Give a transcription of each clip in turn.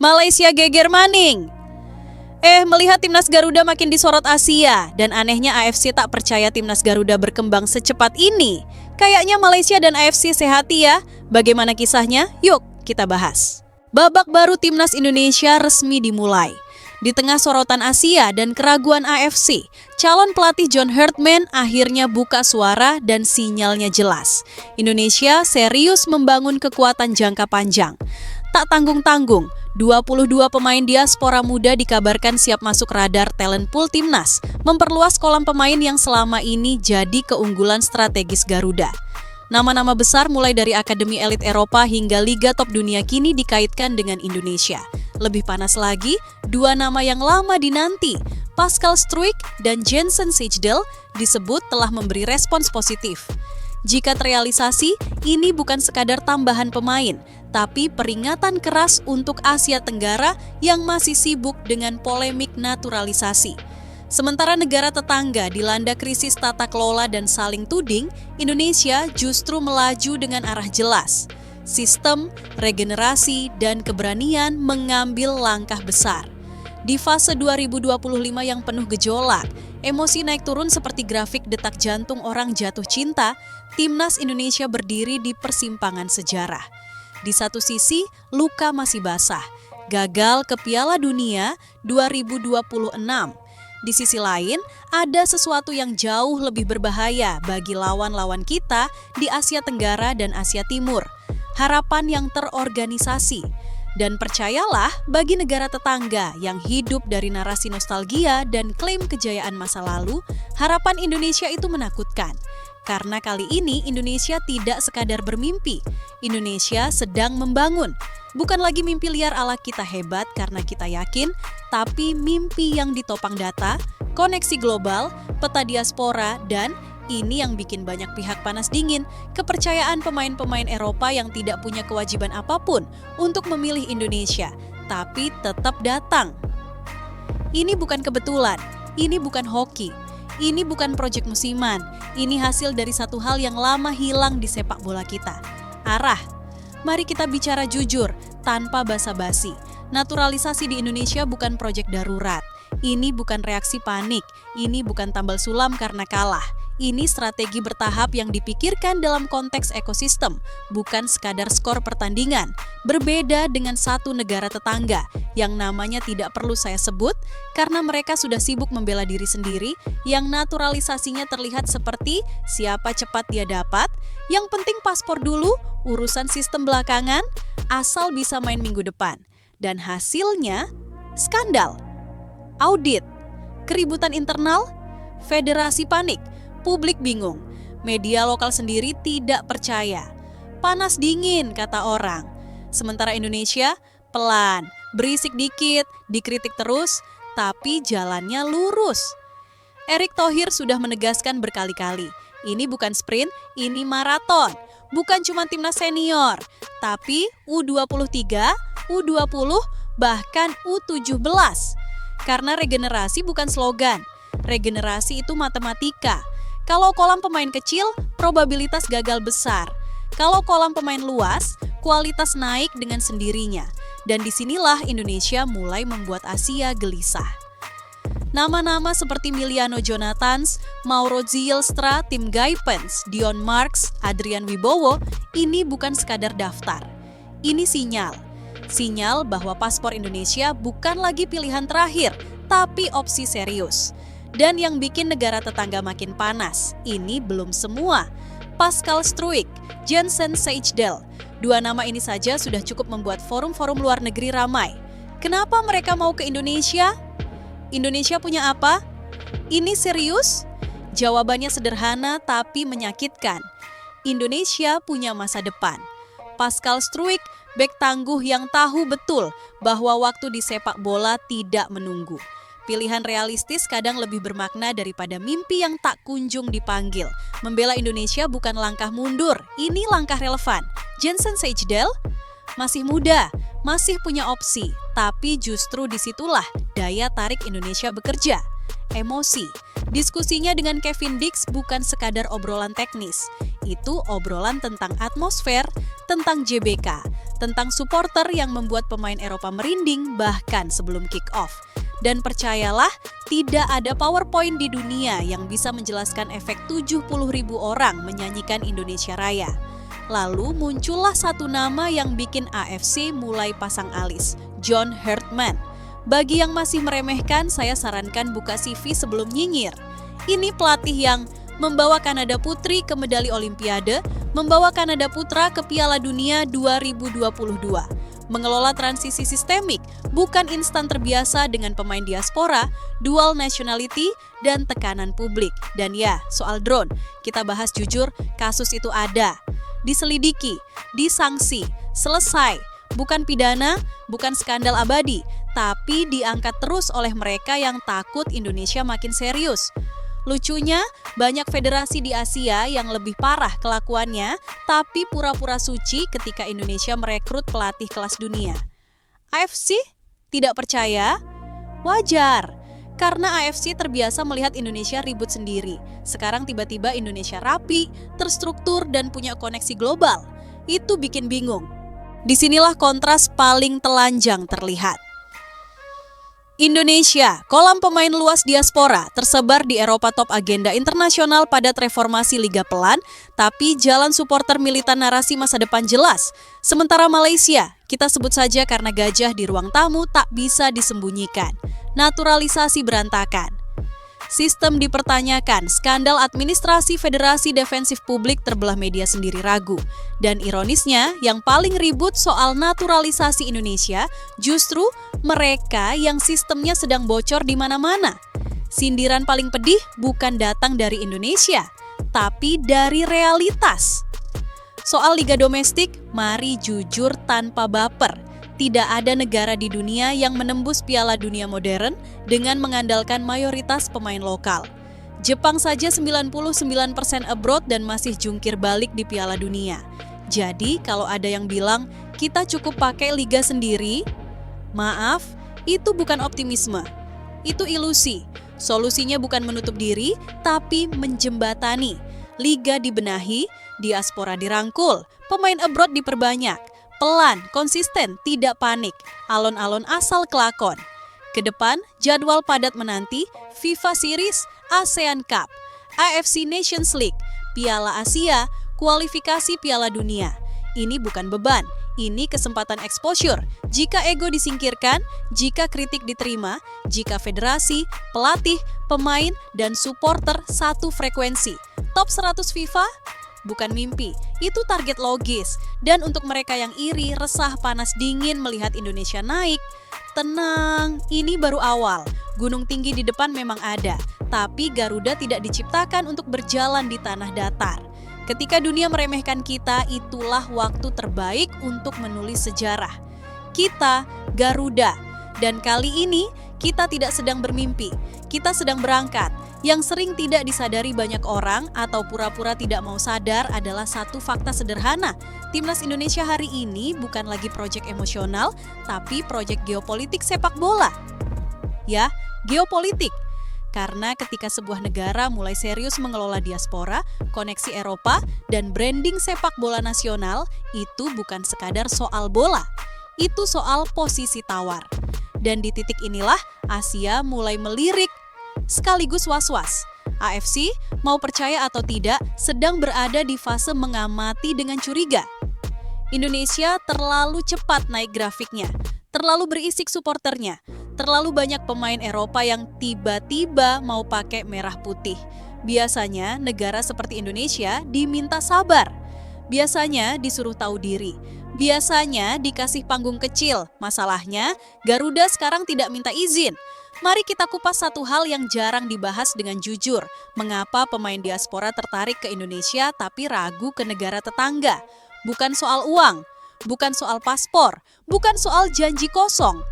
Malaysia geger maning. Melihat timnas Garuda makin disorot Asia dan anehnya AFC tak percaya timnas Garuda berkembang secepat ini. Kayaknya Malaysia dan AFC sehati ya. Bagaimana kisahnya? Yuk kita bahas. Babak baru timnas Indonesia resmi dimulai. Di tengah sorotan Asia dan keraguan AFC, calon pelatih John Herdman akhirnya buka suara dan sinyalnya jelas. Indonesia serius membangun kekuatan jangka panjang. Tak tanggung-tanggung, 22 pemain diaspora muda dikabarkan siap masuk radar talent pool timnas, memperluas kolam pemain yang selama ini jadi keunggulan strategis Garuda. Nama-nama besar mulai dari akademi elit Eropa hingga liga top dunia kini dikaitkan dengan Indonesia. Lebih panas lagi, dua nama yang lama dinanti, Pascal Struijk dan Jensen Sejdal disebut telah memberi respons positif. Jika terrealisasi, ini bukan sekadar tambahan pemain, tapi peringatan keras untuk Asia Tenggara yang masih sibuk dengan polemik naturalisasi. Sementara negara tetangga dilanda krisis tata kelola dan saling tuding, Indonesia justru melaju dengan arah jelas. Sistem, regenerasi, dan keberanian mengambil langkah besar. Di fase 2025 yang penuh gejolak, emosi naik turun seperti grafik detak jantung orang jatuh cinta, timnas Indonesia berdiri di persimpangan sejarah. Di satu sisi, luka masih basah, gagal ke Piala Dunia 2026. Di sisi lain, ada sesuatu yang jauh lebih berbahaya bagi lawan-lawan kita di Asia Tenggara dan Asia Timur. Harapan yang terorganisasi. Dan percayalah, bagi negara tetangga yang hidup dari narasi nostalgia dan klaim kejayaan masa lalu, harapan Indonesia itu menakutkan. Karena kali ini Indonesia tidak sekadar bermimpi, Indonesia sedang membangun. Bukan lagi mimpi liar ala kita hebat karena kita yakin, tapi mimpi yang ditopang data, koneksi global, peta diaspora, dan ini yang bikin banyak pihak panas dingin, kepercayaan pemain-pemain Eropa yang tidak punya kewajiban apapun untuk memilih Indonesia, tapi tetap datang. Ini bukan kebetulan, ini bukan hoki, ini bukan proyek musiman, ini hasil dari satu hal yang lama hilang di sepak bola kita. Arah. Mari kita bicara jujur, tanpa basa-basi. Naturalisasi di Indonesia bukan proyek darurat. Ini bukan reaksi panik, ini bukan tambal sulam karena kalah. Ini strategi bertahap yang dipikirkan dalam konteks ekosistem, bukan sekadar skor pertandingan. Berbeda dengan satu negara tetangga yang namanya tidak perlu saya sebut karena mereka sudah sibuk membela diri sendiri, yang naturalisasinya terlihat seperti siapa cepat dia dapat, yang penting paspor dulu, urusan sistem belakangan, asal bisa main minggu depan. Dan hasilnya, skandal, audit, keributan internal, federasi panik, publik bingung, media lokal sendiri tidak percaya. Panas dingin kata orang. Sementara Indonesia pelan, berisik dikit, dikritik terus, tapi jalannya lurus. Erick Thohir sudah menegaskan berkali-kali, ini bukan sprint, ini maraton. Bukan cuma timnas senior, tapi U23, U20, bahkan U17. Karena regenerasi bukan slogan, regenerasi itu matematika. Kalau kolam pemain kecil, probabilitas gagal besar. Kalau kolam pemain luas, kualitas naik dengan sendirinya. Dan disinilah Indonesia mulai membuat Asia gelisah. Nama-nama seperti Miliano Jonathans, Mauro Zylstra, Tim Guypens, Dion Marks, Adrian Wibowo, ini bukan sekadar daftar. Ini sinyal. Sinyal bahwa paspor Indonesia bukan lagi pilihan terakhir, tapi opsi serius. Dan yang bikin negara tetangga makin panas, ini belum semua. Pascal Struijk, Jensen Sejdal, dua nama ini saja sudah cukup membuat forum-forum luar negeri ramai. Kenapa mereka mau ke Indonesia? Indonesia punya apa? Ini serius? Jawabannya sederhana tapi menyakitkan. Indonesia punya masa depan. Pascal Struijk, bek tangguh yang tahu betul bahwa waktu di sepak bola tidak menunggu. Pilihan realistis kadang lebih bermakna daripada mimpi yang tak kunjung dipanggil. Membela Indonesia bukan langkah mundur, ini langkah relevan. Jensen Sejdal masih muda, masih punya opsi, tapi justru disitulah daya tarik Indonesia bekerja. Emosi. Diskusinya dengan Kevin Dix bukan sekadar obrolan teknis. Itu obrolan tentang atmosfer, tentang JBK, tentang supporter yang membuat pemain Eropa merinding bahkan sebelum kick-off. Dan percayalah, tidak ada PowerPoint di dunia yang bisa menjelaskan efek 70.000 orang menyanyikan Indonesia Raya. Lalu muncullah satu nama yang bikin AFC mulai pasang alis, John Herdman. Bagi yang masih meremehkan, saya sarankan buka CV sebelum nyinyir. Ini pelatih yang membawa Kanada Putri ke medali Olimpiade, membawa Kanada Putra ke Piala Dunia 2022. Mengelola transisi sistemik, bukan instan terbiasa dengan pemain diaspora, dual nationality, dan tekanan publik. Dan ya, soal drone, kita bahas jujur, kasus itu ada. Diselidiki, disangsi, selesai. Bukan pidana, bukan skandal abadi, tapi diangkat terus oleh mereka yang takut Indonesia makin serius. Lucunya, banyak federasi di Asia yang lebih parah kelakuannya, tapi pura-pura suci ketika Indonesia merekrut pelatih kelas dunia. AFC tidak percaya? Wajar, karena AFC terbiasa melihat Indonesia ribut sendiri. Sekarang tiba-tiba Indonesia rapi, terstruktur, dan punya koneksi global. Itu bikin bingung. Disinilah kontras paling telanjang terlihat. Indonesia, kolam pemain luas diaspora, tersebar di Eropa top agenda internasional padat reformasi Liga Pelan, tapi jalan supporter militan narasi masa depan jelas. Sementara Malaysia, kita sebut saja karena gajah di ruang tamu tak bisa disembunyikan. Naturalisasi berantakan. Sistem dipertanyakan, skandal administrasi Federasi Defensif Publik terbelah media sendiri ragu. Dan ironisnya, yang paling ribut soal naturalisasi Indonesia justru mereka yang sistemnya sedang bocor di mana-mana. Sindiran paling pedih bukan datang dari Indonesia, tapi dari realitas. Soal liga domestik, mari jujur tanpa baper. Tidak ada negara di dunia yang menembus Piala Dunia modern dengan mengandalkan mayoritas pemain lokal. Jepang saja 99% abroad dan masih jungkir balik di Piala Dunia. Jadi kalau ada yang bilang kita cukup pakai liga sendiri, maaf, itu bukan optimisme. Itu ilusi. Solusinya bukan menutup diri, tapi menjembatani. Liga dibenahi, diaspora dirangkul, pemain abroad diperbanyak. Pelan, konsisten, tidak panik, alon-alon asal kelakon. Kedepan, jadwal padat menanti, FIFA Series, ASEAN Cup, AFC Nations League, Piala Asia, kualifikasi Piala Dunia. Ini bukan beban, ini kesempatan exposure. Jika ego disingkirkan, jika kritik diterima, jika federasi, pelatih, pemain, dan supporter satu frekuensi. Top 100 FIFA? Bukan mimpi, itu target logis. Dan untuk mereka yang iri, resah, panas, dingin melihat Indonesia naik, tenang, ini baru awal. Gunung tinggi di depan memang ada, tapi Garuda tidak diciptakan untuk berjalan di tanah datar. Ketika dunia meremehkan kita, itulah waktu terbaik untuk menulis sejarah. Kita Garuda, dan kali ini kita tidak sedang bermimpi, kita sedang berangkat. Yang sering tidak disadari banyak orang atau pura-pura tidak mau sadar adalah satu fakta sederhana. Timnas Indonesia hari ini bukan lagi proyek emosional, tapi proyek geopolitik sepak bola. Ya, geopolitik. Karena ketika sebuah negara mulai serius mengelola diaspora, koneksi Eropa, dan branding sepak bola nasional, itu bukan sekadar soal bola. Itu soal posisi tawar. Dan di titik inilah Asia mulai melirik, sekaligus was-was. AFC, mau percaya atau tidak, sedang berada di fase mengamati dengan curiga. Indonesia terlalu cepat naik grafiknya, terlalu berisik supporternya, terlalu banyak pemain Eropa yang tiba-tiba mau pakai merah putih. Biasanya negara seperti Indonesia diminta sabar. Biasanya disuruh tahu diri. Biasanya dikasih panggung kecil. Masalahnya, Garuda sekarang tidak minta izin. Mari kita kupas satu hal yang jarang dibahas dengan jujur. Mengapa pemain diaspora tertarik ke Indonesia tapi ragu ke negara tetangga? Bukan soal uang, bukan soal paspor, bukan soal janji kosong.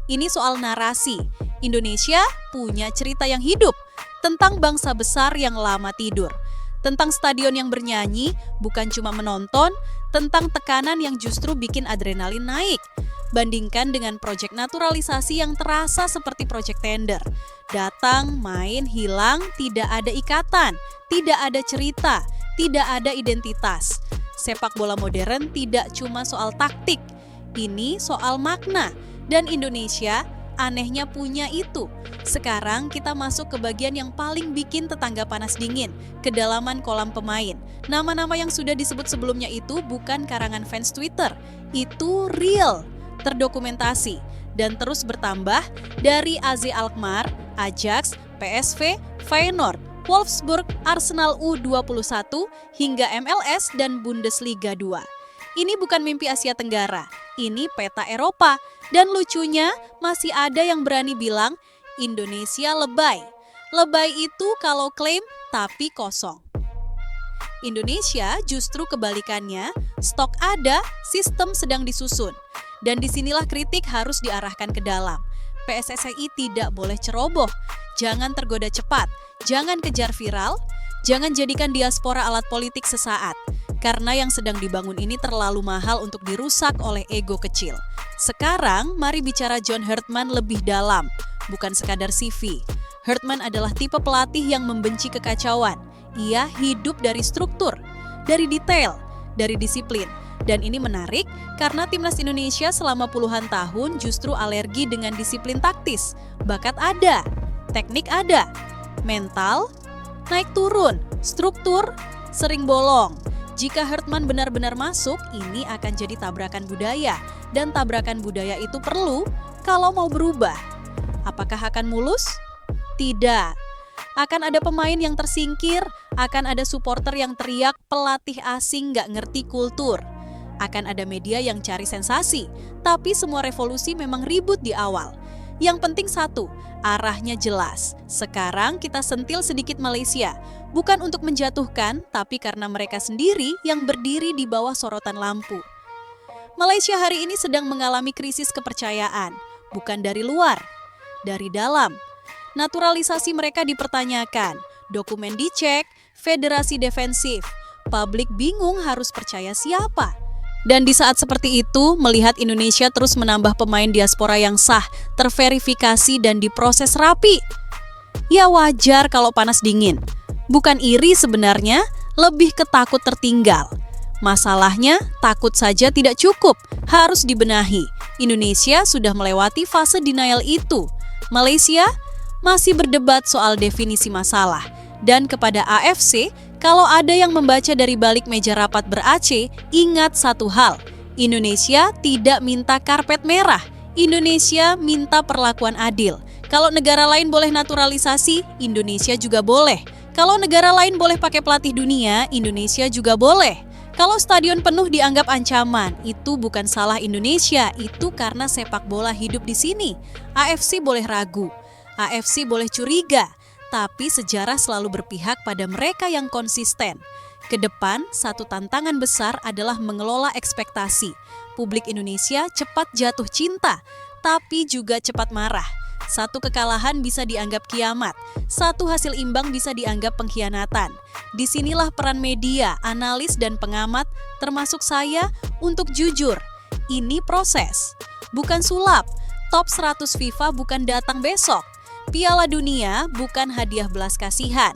Ini soal narasi. Indonesia punya cerita yang hidup tentang bangsa besar yang lama tidur. Tentang stadion yang bernyanyi, bukan cuma menonton, tentang tekanan yang justru bikin adrenalin naik. Bandingkan dengan proyek naturalisasi yang terasa seperti proyek tender. Datang, main, hilang, tidak ada ikatan, tidak ada cerita, tidak ada identitas. Sepak bola modern tidak cuma soal taktik, ini soal makna. Dan Indonesia anehnya punya itu. Sekarang kita masuk ke bagian yang paling bikin tetangga panas dingin, kedalaman kolam pemain. Nama-nama yang sudah disebut sebelumnya itu bukan karangan fans Twitter, itu real, terdokumentasi, dan terus bertambah dari AZ Alkmaar, Ajax, PSV, Feyenoord, Wolfsburg, Arsenal U21, hingga MLS dan Bundesliga 2. Ini bukan mimpi Asia Tenggara, ini peta Eropa. Dan lucunya masih ada yang berani bilang Indonesia lebay. Lebay itu kalau klaim tapi kosong. Indonesia justru kebalikannya, stok ada, sistem sedang disusun. Dan disinilah kritik harus diarahkan ke dalam. PSSI tidak boleh ceroboh, jangan tergoda cepat, jangan kejar viral, jangan jadikan diaspora alat politik sesaat. Karena yang sedang dibangun ini terlalu mahal untuk dirusak oleh ego kecil. Sekarang, mari bicara John Herdman lebih dalam, bukan sekadar CV. Herdman adalah tipe pelatih yang membenci kekacauan. Ia hidup dari struktur, dari detail, dari disiplin. Dan ini menarik karena timnas Indonesia selama puluhan tahun justru alergi dengan disiplin taktis. Bakat ada, teknik ada, mental naik turun, struktur sering bolong. Jika Herdman benar-benar masuk, ini akan jadi tabrakan budaya. Dan tabrakan budaya itu perlu kalau mau berubah. Apakah akan mulus? Tidak. Akan ada pemain yang tersingkir, akan ada supporter yang teriak pelatih asing nggak ngerti kultur. Akan ada media yang cari sensasi, tapi semua revolusi memang ribut di awal. Yang penting satu, arahnya jelas. Sekarang kita sentil sedikit Malaysia. Bukan untuk menjatuhkan, tapi karena mereka sendiri yang berdiri di bawah sorotan lampu. Malaysia hari ini sedang mengalami krisis kepercayaan. Bukan dari luar, dari dalam. Naturalisasi mereka dipertanyakan, dokumen dicek, federasi defensif. Publik bingung harus percaya siapa. Dan di saat seperti itu, melihat Indonesia terus menambah pemain diaspora yang sah, terverifikasi dan diproses rapi. Ya wajar kalau panas dingin. Bukan iri sebenarnya, lebih ke takut tertinggal. Masalahnya, takut saja tidak cukup, harus dibenahi. Indonesia sudah melewati fase denial itu. Malaysia masih berdebat soal definisi masalah. Dan kepada AFC, kalau ada yang membaca dari balik meja rapat ber-AC, ingat satu hal, Indonesia tidak minta karpet merah, Indonesia minta perlakuan adil. Kalau negara lain boleh naturalisasi, Indonesia juga boleh. Kalau negara lain boleh pakai pelatih dunia, Indonesia juga boleh. Kalau stadion penuh dianggap ancaman, itu bukan salah Indonesia, itu karena sepak bola hidup di sini. AFC boleh ragu, AFC boleh curiga, tapi sejarah selalu berpihak pada mereka yang konsisten. Kedepan, satu tantangan besar adalah mengelola ekspektasi. Publik Indonesia cepat jatuh cinta, tapi juga cepat marah. Satu kekalahan bisa dianggap kiamat, satu hasil imbang bisa dianggap pengkhianatan. Disinilah peran media, analis, dan pengamat, termasuk saya, untuk jujur. Ini proses, bukan sulap. Top 100 FIFA bukan datang besok. Piala Dunia bukan hadiah belas kasihan,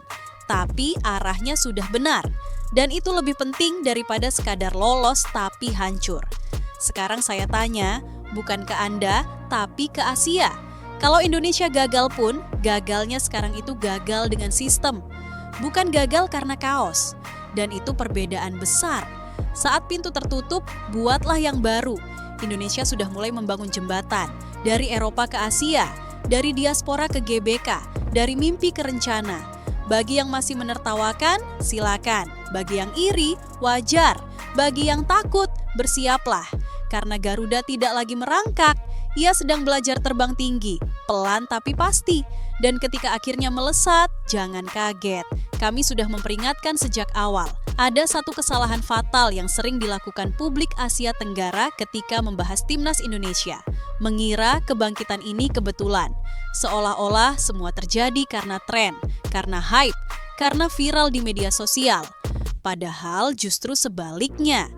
tapi arahnya sudah benar. Dan itu lebih penting daripada sekadar lolos tapi hancur. Sekarang saya tanya, bukan ke Anda, tapi ke Asia. Kalau Indonesia gagal pun, gagalnya sekarang itu gagal dengan sistem. Bukan gagal karena kaos. Dan itu perbedaan besar. Saat pintu tertutup, buatlah yang baru. Indonesia sudah mulai membangun jembatan. Dari Eropa ke Asia, dari diaspora ke GBK, dari mimpi ke rencana. Bagi yang masih menertawakan, silakan. Bagi yang iri, wajar. Bagi yang takut, bersiaplah. Karena Garuda tidak lagi merangkak. Ia sedang belajar terbang tinggi, pelan tapi pasti. Dan ketika akhirnya melesat, jangan kaget. Kami sudah memperingatkan sejak awal. Ada satu kesalahan fatal yang sering dilakukan publik Asia Tenggara ketika membahas timnas Indonesia. Mengira kebangkitan ini kebetulan. Seolah-olah semua terjadi karena tren, karena hype, karena viral di media sosial. Padahal justru sebaliknya.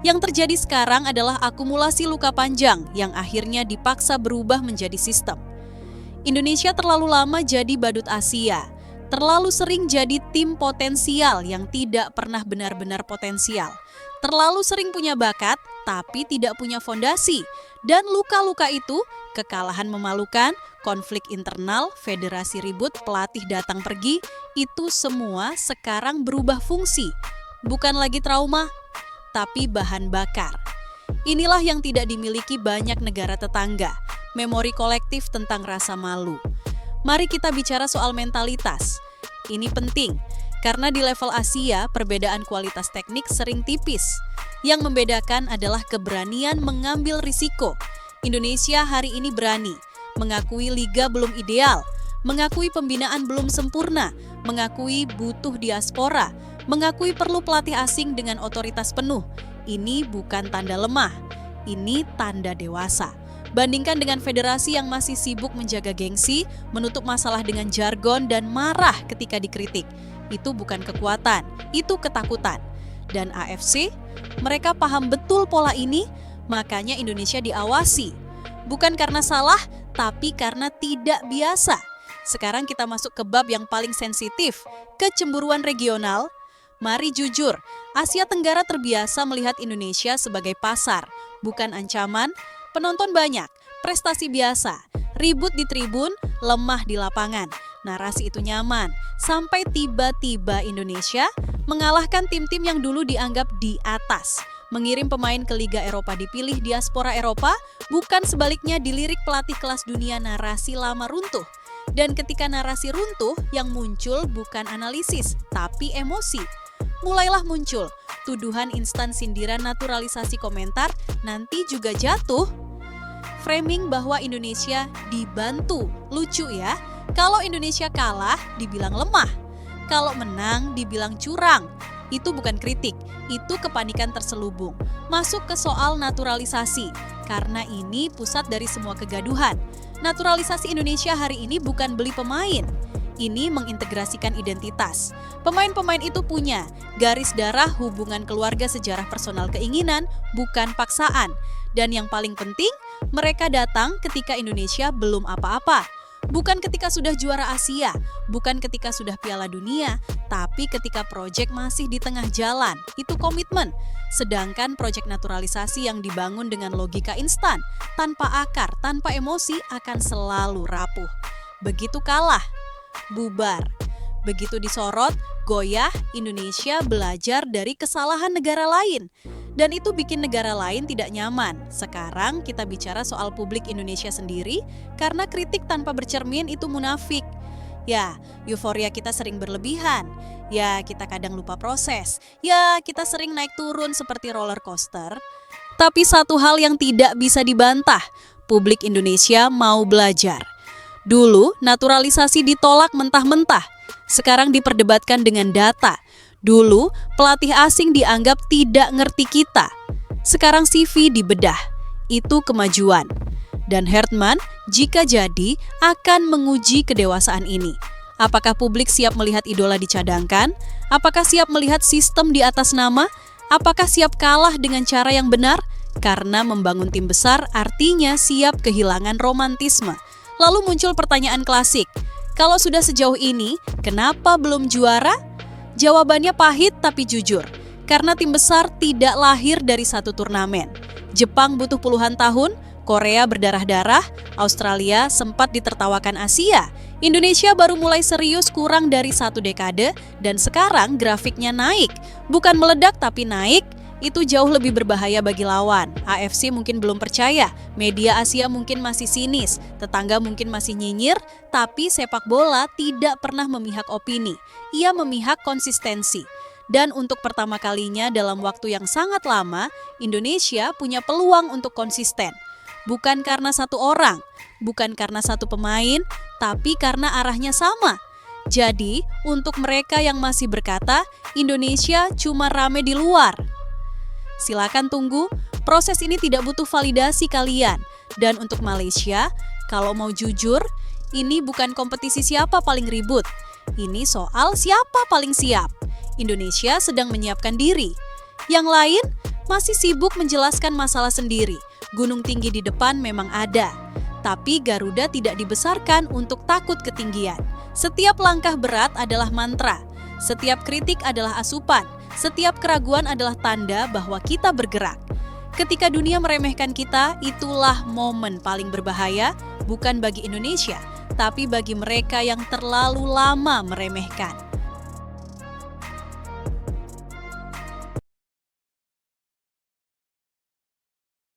Yang terjadi sekarang adalah akumulasi luka panjang yang akhirnya dipaksa berubah menjadi sistem. Indonesia terlalu lama jadi badut Asia. Terlalu sering jadi tim potensial yang tidak pernah benar-benar potensial. Terlalu sering punya bakat, tapi tidak punya fondasi. Dan luka-luka itu, kekalahan memalukan, konflik internal, federasi ribut, pelatih datang pergi, itu semua sekarang berubah fungsi. Bukan lagi trauma, tapi bahan bakar. Inilah yang tidak dimiliki banyak negara tetangga, memori kolektif tentang rasa malu. Mari kita bicara soal mentalitas. Ini penting, karena di level Asia, perbedaan kualitas teknik sering tipis. Yang membedakan adalah keberanian mengambil risiko. Indonesia hari ini berani, mengakui liga belum ideal, mengakui pembinaan belum sempurna, mengakui butuh diaspora, mengakui perlu pelatih asing dengan otoritas penuh. Ini bukan tanda lemah, ini tanda dewasa. Bandingkan dengan federasi yang masih sibuk menjaga gengsi, menutup masalah dengan jargon dan marah ketika dikritik. Itu bukan kekuatan, itu ketakutan. Dan AFC, mereka paham betul pola ini, makanya Indonesia diawasi. Bukan karena salah, tapi karena tidak biasa. Sekarang kita masuk ke bab yang paling sensitif, kecemburuan regional. Mari jujur, Asia Tenggara terbiasa melihat Indonesia sebagai pasar, bukan ancaman. Penonton banyak, prestasi biasa, ribut di tribun, lemah di lapangan. Narasi itu nyaman, sampai tiba-tiba Indonesia mengalahkan tim-tim yang dulu dianggap di atas. Mengirim pemain ke Liga Eropa dipilih diaspora Eropa, bukan sebaliknya dilirik pelatih kelas dunia, narasi lama runtuh. Dan ketika narasi runtuh, yang muncul bukan analisis, tapi emosi. Mulailah muncul tuduhan instan, sindiran, naturalisasi komentar, nanti juga jatuh. Framing bahwa Indonesia dibantu, lucu ya. Kalau Indonesia kalah, dibilang lemah. Kalau menang, dibilang curang. Itu bukan kritik, itu kepanikan terselubung. Masuk ke soal naturalisasi, karena ini pusat dari semua kegaduhan. Naturalisasi Indonesia hari ini bukan beli pemain. Ini mengintegrasikan identitas. Pemain-pemain itu punya garis darah, hubungan keluarga, sejarah personal, keinginan, bukan paksaan. Dan yang paling penting, mereka datang ketika Indonesia belum apa-apa. Bukan ketika sudah juara Asia, bukan ketika sudah Piala Dunia, tapi ketika proyek masih di tengah jalan. Itu komitmen. Sedangkan proyek naturalisasi yang dibangun dengan logika instan, tanpa akar, tanpa emosi, akan selalu rapuh. Begitu kalah, bubar. Begitu disorot, goyah. Indonesia belajar dari kesalahan negara lain. Dan itu bikin negara lain tidak nyaman. Sekarang kita bicara soal publik Indonesia sendiri, karena kritik tanpa bercermin itu munafik. Ya, euforia kita sering berlebihan. Ya, kita kadang lupa proses. Ya, kita sering naik turun seperti roller coaster. Tapi satu hal yang tidak bisa dibantah, publik Indonesia mau belajar. Dulu, naturalisasi ditolak mentah-mentah. Sekarang diperdebatkan dengan data. Dulu, pelatih asing dianggap tidak ngerti kita. Sekarang CV dibedah. Itu kemajuan. Dan Hertman, jika jadi, akan menguji kedewasaan ini. Apakah publik siap melihat idola dicadangkan? Apakah siap melihat sistem di atas nama? Apakah siap kalah dengan cara yang benar? Karena membangun tim besar artinya siap kehilangan romantisme. Lalu muncul pertanyaan klasik. Kalau sudah sejauh ini, kenapa belum juara? Jawabannya pahit tapi jujur, karena tim besar tidak lahir dari satu turnamen. Jepang butuh puluhan tahun, Korea berdarah-darah, Australia sempat ditertawakan Asia. Indonesia baru mulai serius kurang dari 1 dekade, dan sekarang grafiknya naik. Bukan meledak tapi naik, itu jauh lebih berbahaya bagi lawan. AFC mungkin belum percaya, media Asia mungkin masih sinis, tetangga mungkin masih nyinyir, tapi sepak bola tidak pernah memihak opini. Ia memihak konsistensi. Dan untuk pertama kalinya dalam waktu yang sangat lama, Indonesia punya peluang untuk konsisten. Bukan karena satu orang, bukan karena satu pemain, tapi karena arahnya sama. Jadi, untuk mereka yang masih berkata, Indonesia cuma rame di luar, silakan tunggu, proses ini tidak butuh validasi kalian. Dan untuk Malaysia, kalau mau jujur, ini bukan kompetisi siapa paling ribut. Ini soal siapa paling siap. Indonesia sedang menyiapkan diri. Yang lain masih sibuk menjelaskan masalah sendiri. Gunung tinggi di depan memang ada. Tapi Garuda tidak dibesarkan untuk takut ketinggian. Setiap langkah berat adalah mantra, setiap kritik adalah asupan, setiap keraguan adalah tanda bahwa kita bergerak. Ketika dunia meremehkan kita, itulah momen paling berbahaya, bukan bagi Indonesia, tapi bagi mereka yang terlalu lama meremehkan.